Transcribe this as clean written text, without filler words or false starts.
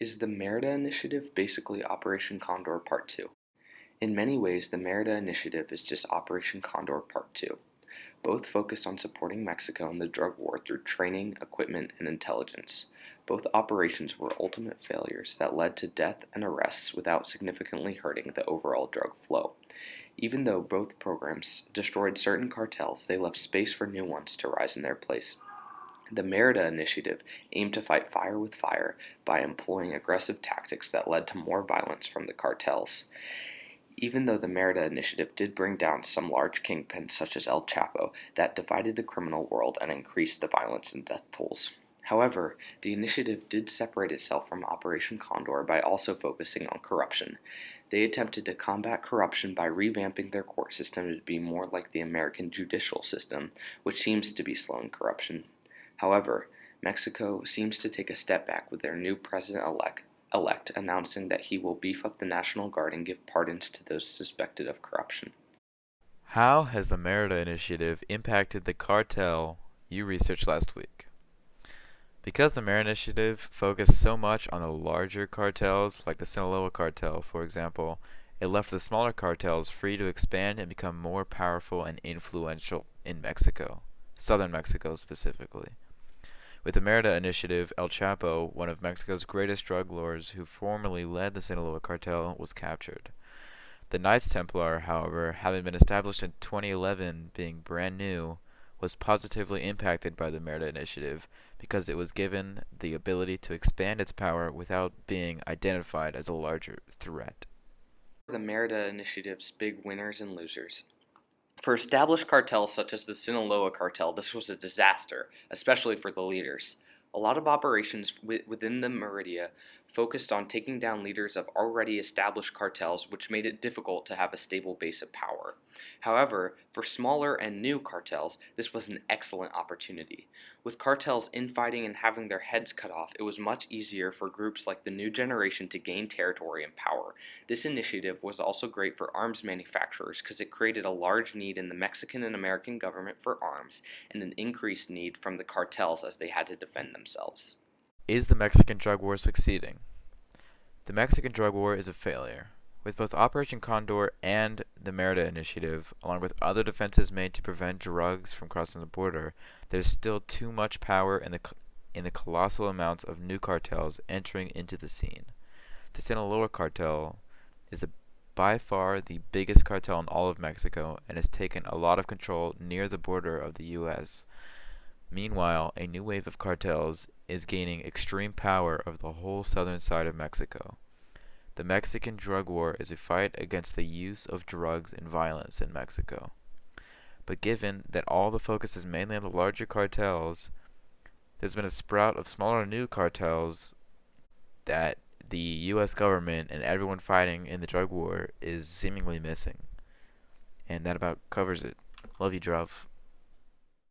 Is the Merida Initiative basically Operation Condor Part 2? In many ways, the Merida Initiative is just Operation Condor Part 2. Both focused on supporting Mexico in the drug war through training, equipment, and intelligence. Both operations were ultimate failures that led to death and arrests without significantly hurting the overall drug flow. Even though both programs destroyed certain cartels, they left space for new ones to rise in their place. The Merida Initiative aimed to fight fire with fire by employing aggressive tactics that led to more violence from the cartels. Even though the Merida Initiative did bring down some large kingpins such as El Chapo, that divided the criminal world and increased the violence and death tolls. However, the initiative did separate itself from Operation Condor by also focusing on corruption. They attempted to combat corruption by revamping their court system to be more like the American judicial system, which seems to be slowing corruption. However, Mexico seems to take a step back with their new president-elect announcing that he will beef up the National Guard and give pardons to those suspected of corruption. How has the Merida Initiative impacted the cartel you researched last week? Because the Merida Initiative focused so much on the larger cartels, like the Sinaloa cartel, for example, it left the smaller cartels free to expand and become more powerful and influential in Mexico, southern Mexico specifically. With the Merida Initiative, El Chapo, one of Mexico's greatest drug lords who formerly led the Sinaloa cartel, was captured. The Knights Templar, however, having been established in 2011, being brand new, was positively impacted by the Merida Initiative because it was given the ability to expand its power without being identified as a larger threat. The Merida Initiative's big winners and losers. For established cartels such as the Sinaloa cartel, this was a disaster, especially for the leaders. A lot of operations within the Merida focused on taking down leaders of already established cartels, which made it difficult to have a stable base of power. However, for smaller and new cartels, this was an excellent opportunity. With cartels infighting and having their heads cut off, it was much easier for groups like the New Generation to gain territory and power. This initiative was also great for arms manufacturers because it created a large need in the Mexican and American government for arms and an increased need from the cartels as they had to defend themselves. Is the Mexican drug war succeeding? The Mexican drug war is a failure. With both Operation Condor and the Merida Initiative, along with other defenses made to prevent drugs from crossing the border, there's still too much power in the colossal amounts of new cartels entering into the scene. The Sinaloa cartel is by far the biggest cartel in all of Mexico and has taken a lot of control near the border of the U.S. Meanwhile, a new wave of cartels is gaining extreme power over the whole southern side of Mexico. The Mexican drug war is a fight against the use of drugs and violence in Mexico. But given that all the focus is mainly on the larger cartels, there's been a sprout of smaller new cartels that the U.S. government and everyone fighting in the drug war is seemingly missing. And that about covers it. Love you, Druv.